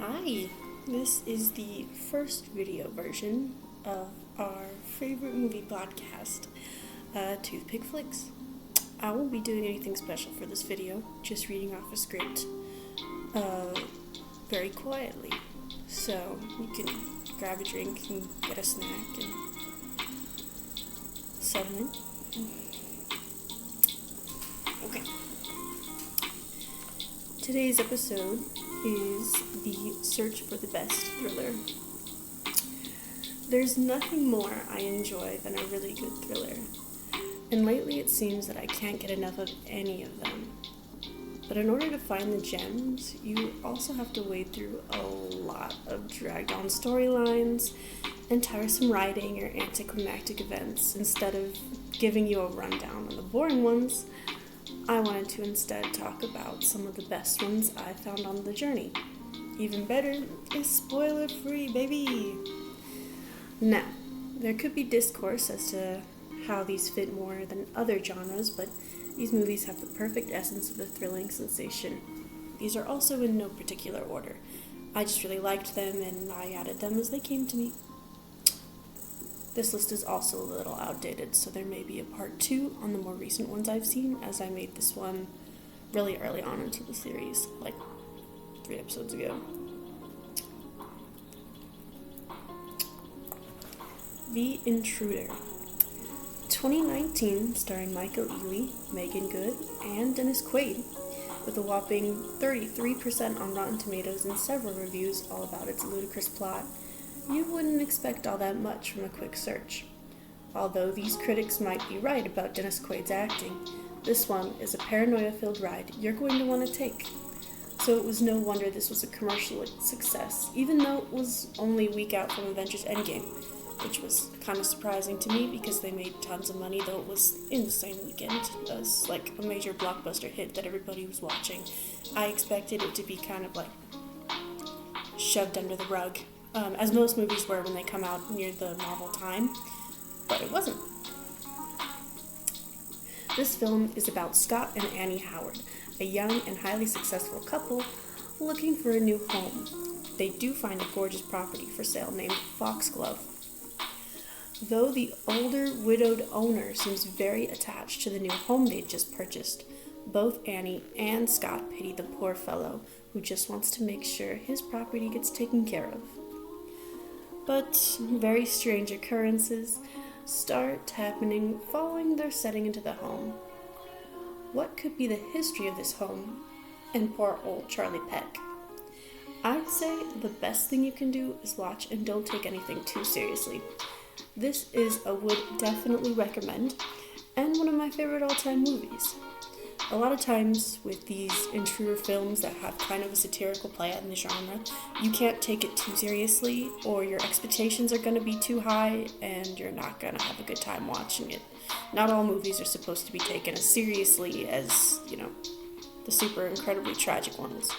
Hi, this is the first video version of our favorite movie podcast, Toothpickflicks. I won't be doing anything special for this video, just reading off a script very quietly. So you can grab a drink and get a snack and settle in. Okay. Today's episode is the search for the best thriller. There's nothing more I enjoy than a really good thriller, and lately it seems that I can't get enough of any of them. But in order to find the gems, you also have to wade through a lot of dragged-on storylines and tiresome writing or anticlimactic events. Instead of giving you a rundown on the boring ones, I wanted to instead talk about some of the best ones I found on the journey. Even better is spoiler-free, baby! Now, there could be discourse as to how these fit more than other genres, but these movies have the perfect essence of the thrilling sensation. These are also in no particular order. I just really liked them, and I added them as they came to me. This list is also a little outdated, so there may be a part 2 on the more recent ones I've seen, as I made this one really early on into the series, like 3 episodes ago. The Intruder. 2019, starring Michael Ealy, Megan Good, and Dennis Quaid, with a whopping 33% on Rotten Tomatoes and several reviews all about its ludicrous plot. You wouldn't expect all that much from a quick search. Although these critics might be right about Dennis Quaid's acting, this one is a paranoia-filled ride you're going to want to take. So it was no wonder this was a commercial success, even though it was only a week out from Avengers Endgame, which was kind of surprising to me because they made tons of money, though it was in the same weekend as like a major blockbuster hit that everybody was watching. I expected it to be kind of like shoved under the rug, as most movies were when they come out near the Marvel time, but it wasn't. This film is about Scott and Annie Howard, a young and highly successful couple looking for a new home. They do find a gorgeous property for sale named Foxglove. Though the older, widowed owner seems very attached to the new home they'd just purchased, both Annie and Scott pity the poor fellow who just wants to make sure his property gets taken care of. But very strange occurrences start happening following their setting into the home. What could be the history of this home and poor old Charlie Peck? I'd say the best thing you can do is watch and don't take anything too seriously. This is a would definitely recommend, and one of my favorite all-time movies. A lot of times with these intruder films that have kind of a satirical play out in the genre, you can't take it too seriously, or your expectations are going to be too high, and you're not going to have a good time watching it. Not all movies are supposed to be taken as seriously as, the super incredibly tragic ones.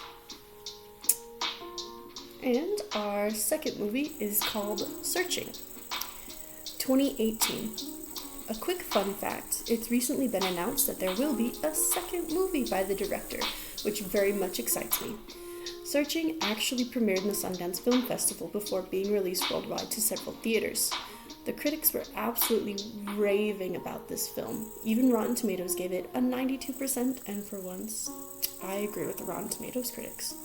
And our second movie is called Searching. 2018. A quick fun fact, it's recently been announced that there will be a second movie by the director, which very much excites me. Searching actually premiered in the Sundance Film Festival before being released worldwide to several theaters. The critics were absolutely raving about this film. Even Rotten Tomatoes gave it a 92%, and for once, I agree with the Rotten Tomatoes critics.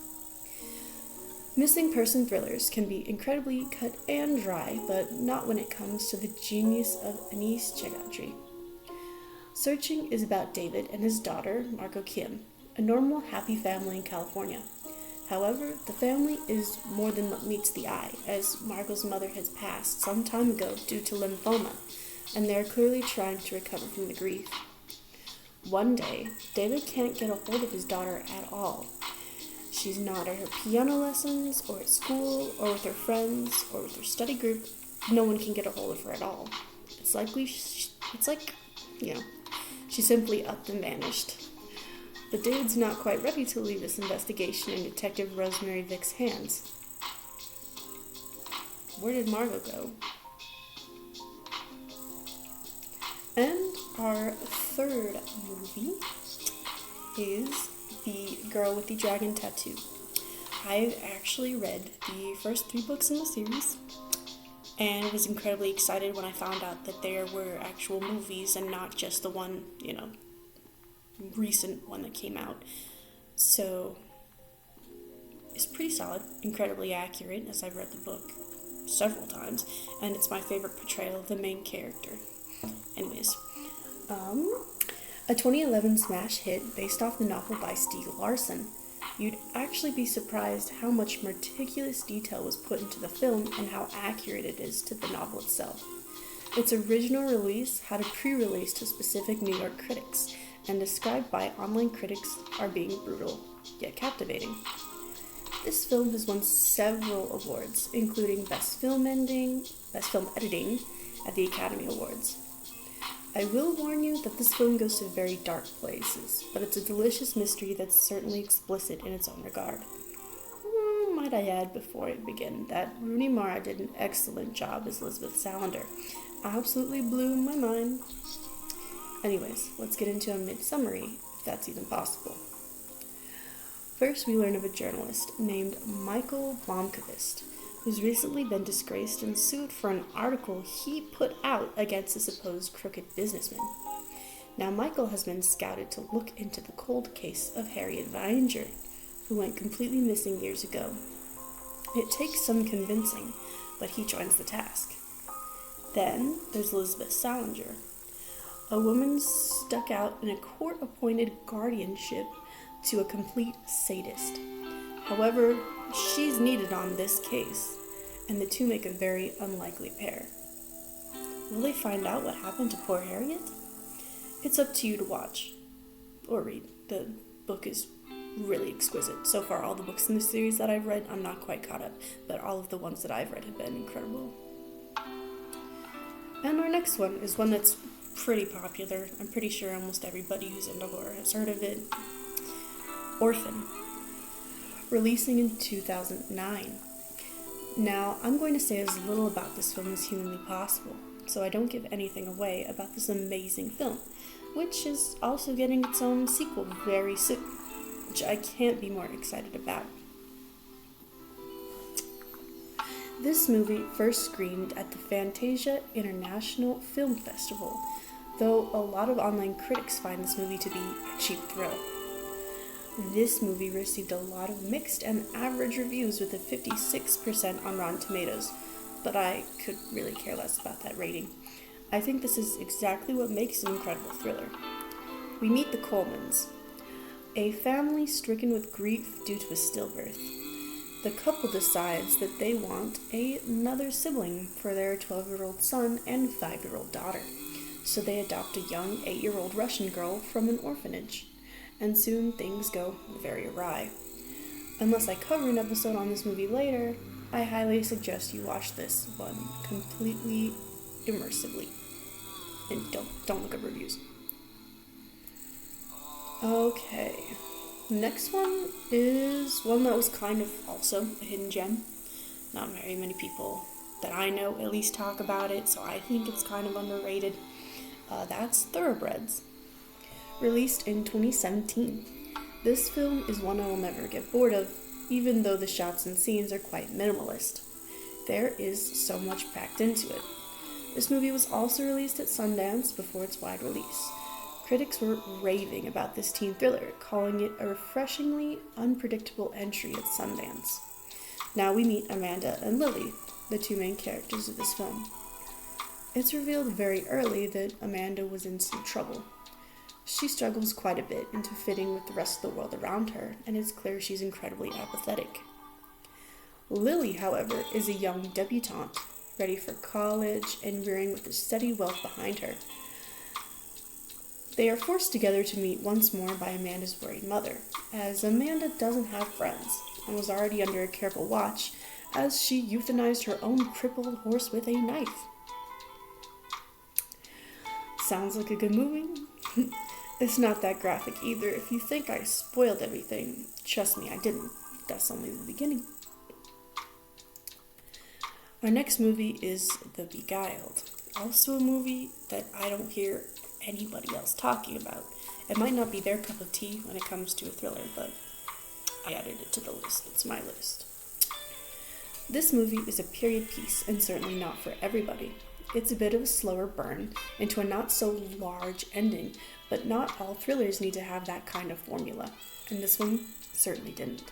Missing person thrillers can be incredibly cut and dry, but not when it comes to the genius of Anis Chagandry. Searching is about David and his daughter, Margot Kim, a normal, happy family in California. However, the family is more than what meets the eye, as Margot's mother has passed some time ago due to lymphoma, and they are clearly trying to recover from the grief. One day, David can't get a hold of his daughter at all. She's not at her piano lessons, or at school, or with her friends, or with her study group. No one can get a hold of her at all. It's like she simply up and vanished. But David's not quite ready to leave this investigation in Detective Rosemary Vick's hands. Where did Margot go? And our third movie is The Girl with the Dragon Tattoo. I've actually read the first 3 books in the series, and was incredibly excited when I found out that there were actual movies and not just the one, recent one that came out. So, it's pretty solid, incredibly accurate, as I've read the book several times, and it's my favorite portrayal of the main character. Anyways, a 2011 smash hit based off the novel by Stieg Larsson. You'd actually be surprised how much meticulous detail was put into the film and how accurate it is to the novel itself. Its original release had a pre-release to specific New York critics, and described by online critics are being brutal, yet captivating. This film has won several awards, including Best Film Editing at the Academy Awards. I will warn you that this film goes to very dark places, but it's a delicious mystery that's certainly explicit in its own regard. Might I add before I begin that Rooney Mara did an excellent job as Elizabeth Salander. Absolutely blew my mind. Anyways, let's get into a mid-summary, if that's even possible. First, we learn of a journalist named Michael Blomkvist, who's recently been disgraced and sued for an article he put out against a supposed crooked businessman. Now, Michael has been scouted to look into the cold case of Harriet Weininger, who went completely missing years ago. It takes some convincing, but he joins the task. Then, there's Elizabeth Salinger, a woman stuck out in a court-appointed guardianship to a complete sadist. However, she's needed on this case, and the two make a very unlikely pair. Will they find out what happened to poor Harriet? It's up to you to watch or read. The book is really exquisite. So far, all the books in the series that I've read, I'm not quite caught up, but all of the ones that I've read have been incredible. And our next one is one that's pretty popular. I'm pretty sure almost everybody who's into horror has heard of it. Orphan. Releasing in 2009. Now, I'm going to say as little about this film as humanly possible, so I don't give anything away about this amazing film, which is also getting its own sequel very soon, which I can't be more excited about. This movie first screened at the Fantasia International Film Festival, though a lot of online critics find this movie to be a cheap thrill. This movie received a lot of mixed and average reviews with a 56% on Rotten Tomatoes, but I could really care less about that rating. I think this is exactly what makes an incredible thriller. We meet the Colemans, a family stricken with grief due to a stillbirth. The couple decides that they want another sibling for their 12-year-old son and 5-year-old daughter, so they adopt a young 8-year-old Russian girl from an orphanage. And soon things go very awry. Unless I cover an episode on this movie later, I highly suggest you watch this one completely immersively. And don't look up reviews. Okay, next one is one that was kind of also a hidden gem. Not very many people that I know at least talk about it, so I think it's kind of underrated. That's Thoroughbreds. Released in 2017. This film is one I will never get bored of, even though the shots and scenes are quite minimalist. There is so much packed into it. This movie was also released at Sundance before its wide release. Critics were raving about this teen thriller, calling it a refreshingly unpredictable entry at Sundance. Now we meet Amanda and Lily, the two main characters of this film. It's revealed very early that Amanda was in some trouble. She struggles quite a bit into fitting with the rest of the world around her, and it's clear she's incredibly apathetic. Lily, however, is a young debutante, ready for college and rearing with a steady wealth behind her. They are forced together to meet once more by Amanda's worried mother, as Amanda doesn't have friends and was already under a careful watch as she euthanized her own crippled horse with a knife. Sounds like a good movie. It's not that graphic either. If you think I spoiled everything, trust me, I didn't. That's only the beginning. Our next movie is The Beguiled. Also a movie that I don't hear anybody else talking about. It might not be their cup of tea when it comes to a thriller, but I added it to the list. It's my list. This movie is a period piece and certainly not for everybody. It's a bit of a slower burn into a not so large ending, but not all thrillers need to have that kind of formula, and this one certainly didn't.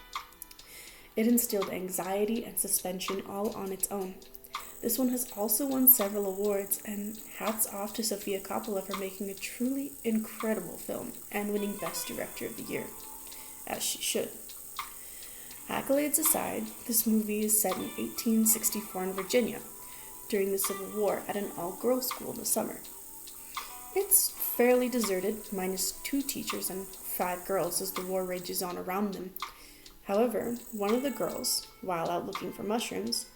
It instilled anxiety and suspension all on its own. This one has also won several awards, and hats off to Sofia Coppola for making a truly incredible film and winning Best Director of the Year, as she should. Accolades aside, this movie is set in 1864 in Virginia, during the Civil War at an all-girls school in the summer. It's fairly deserted, minus 2 teachers and 5 girls as the war rages on around them. However, one of the girls, while out looking for mushrooms,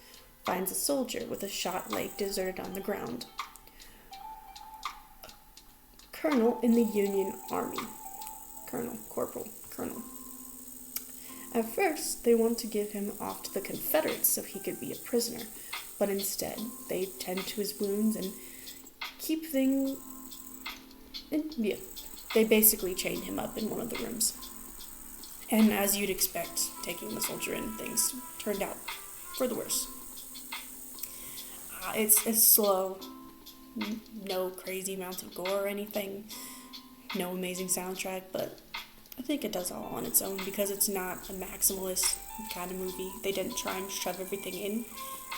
finds a soldier with a shot leg deserted on the ground. A colonel in the Union Army. Colonel. At first, they want to give him off to the Confederates so he could be a prisoner, but instead, they tend to his wounds and keep things... they basically chain him up in one of the rooms. And as you'd expect, taking the soldier in, things turned out for the worse. It's slow, no crazy amounts of gore or anything, no amazing soundtrack, but I think it does all on its own because it's not a maximalist kind of movie. They didn't try and shove everything in.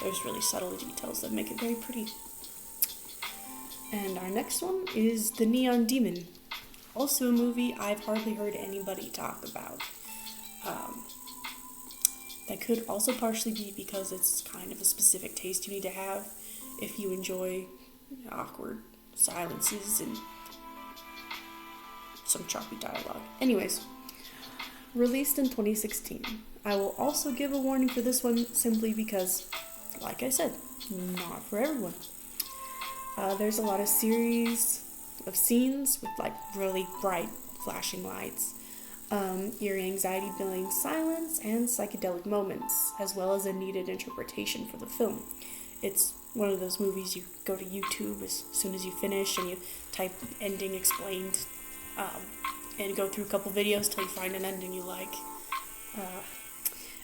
There's really subtle details that make it very pretty. And our next one is The Neon Demon. Also a movie I've hardly heard anybody talk about. That could also partially be because it's kind of a specific taste you need to have if you enjoy awkward silences and some choppy dialogue. Anyways, released in 2016. I will also give a warning for this one simply because, like I said, not for everyone. There's a lot of series of scenes with like really bright flashing lights, eerie anxiety-filling silence, and psychedelic moments, as well as a needed interpretation for the film. It's one of those movies you go to YouTube as soon as you finish and you type ending explained and go through a couple videos till you find an ending you like.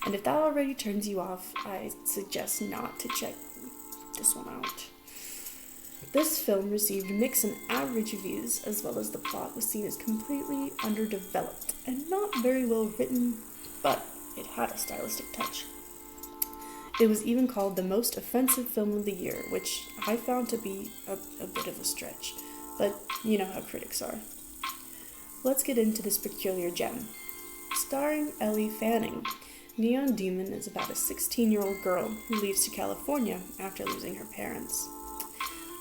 And if that already turns you off, I suggest not to check this one out. This film received mixed and average reviews, as well as the plot was seen as completely underdeveloped and not very well written, but it had a stylistic touch. It was even called the most offensive film of the year, which I found to be a bit of a stretch, but you know how critics are. Let's get into this peculiar gem. Starring Ellie Fanning, Neon Demon is about a 16-year-old girl who leaves to California after losing her parents.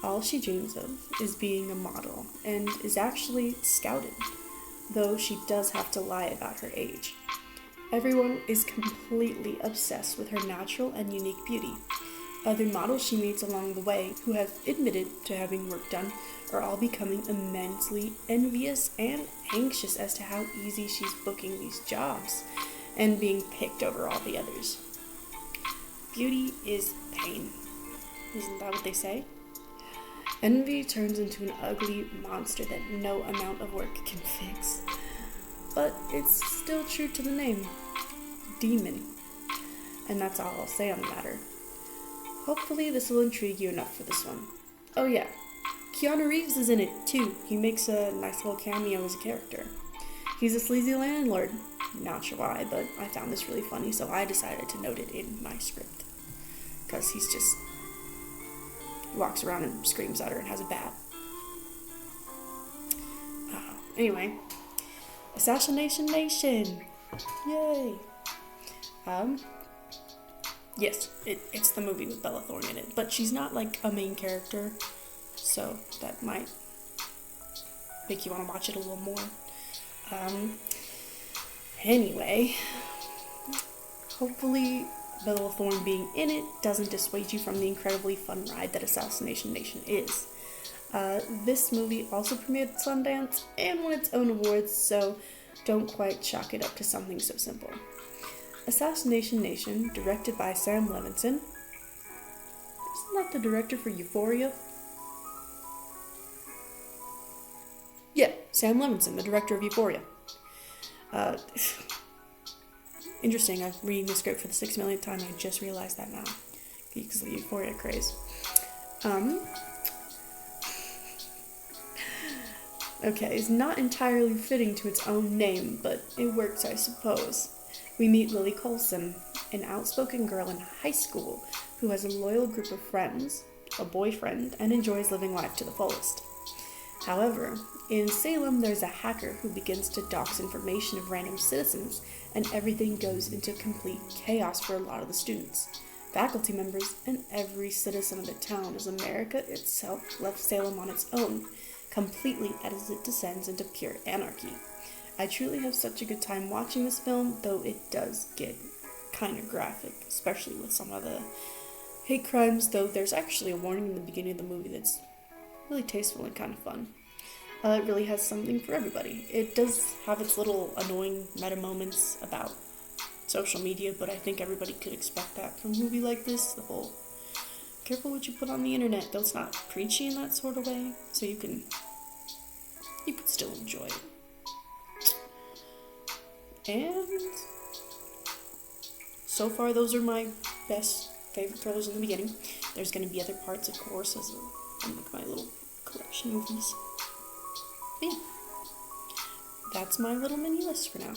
All she dreams of is being a model, and is actually scouted, though she does have to lie about her age. Everyone is completely obsessed with her natural and unique beauty. Other models she meets along the way, who have admitted to having work done, are all becoming immensely envious and anxious as to how easy she's booking these jobs, and being picked over all the others. Beauty is pain. Isn't that what they say? Envy turns into an ugly monster that no amount of work can fix. But it's still true to the name. Demon. And that's all I'll say on the matter. Hopefully this will intrigue you enough for this one. Oh yeah, Keanu Reeves is in it too. He makes a nice little cameo as a character. He's a sleazy landlord. Not sure why, but I found this really funny, so I decided to note it in my script. Because he's just walks around and screams at her and has a bat. Anyway, Assassination Nation! Yay! Yes, it's the movie with Bella Thorne in it, but she's not like a main character, so that might make you want to watch it a little more. Anyway, hopefully Bella Thorne being in it doesn't dissuade you from the incredibly fun ride that Assassination Nation is. This movie also premiered at Sundance and won its own awards, so don't quite chalk it up to something so simple. Assassination Nation, directed by Sam Levinson. Isn't that the director for Euphoria? Yeah, Sam Levinson, the director of Euphoria. Interesting, I'm reading the script for the 6 millionth time, and I just realized that now, because of the Euphoria craze. Okay, it's not entirely fitting to its own name, but it works, I suppose. We meet Lily Colson, an outspoken girl in high school who has a loyal group of friends, a boyfriend, and enjoys living life to the fullest. However, in Salem, there's a hacker who begins to dox information of random citizens, and everything goes into complete chaos for a lot of the students, faculty members, and every citizen of the town, as America itself left Salem on its own, completely as it descends into pure anarchy. I truly have such a good time watching this film, though it does get kind of graphic, especially with some of the hate crimes, though there's actually a warning in the beginning of the movie that's really tasteful and kind of fun. It really has something for everybody. It does have its little annoying meta moments about social media, but I think everybody could expect that from a movie like this. The whole careful what you put on the internet, though it's not preachy in that sort of way, so you can still enjoy it. And so far, those are my favorite thrillers in the beginning. There's going to be other parts, of course, as I make my little collection movies. But yeah, that's my little mini list for now.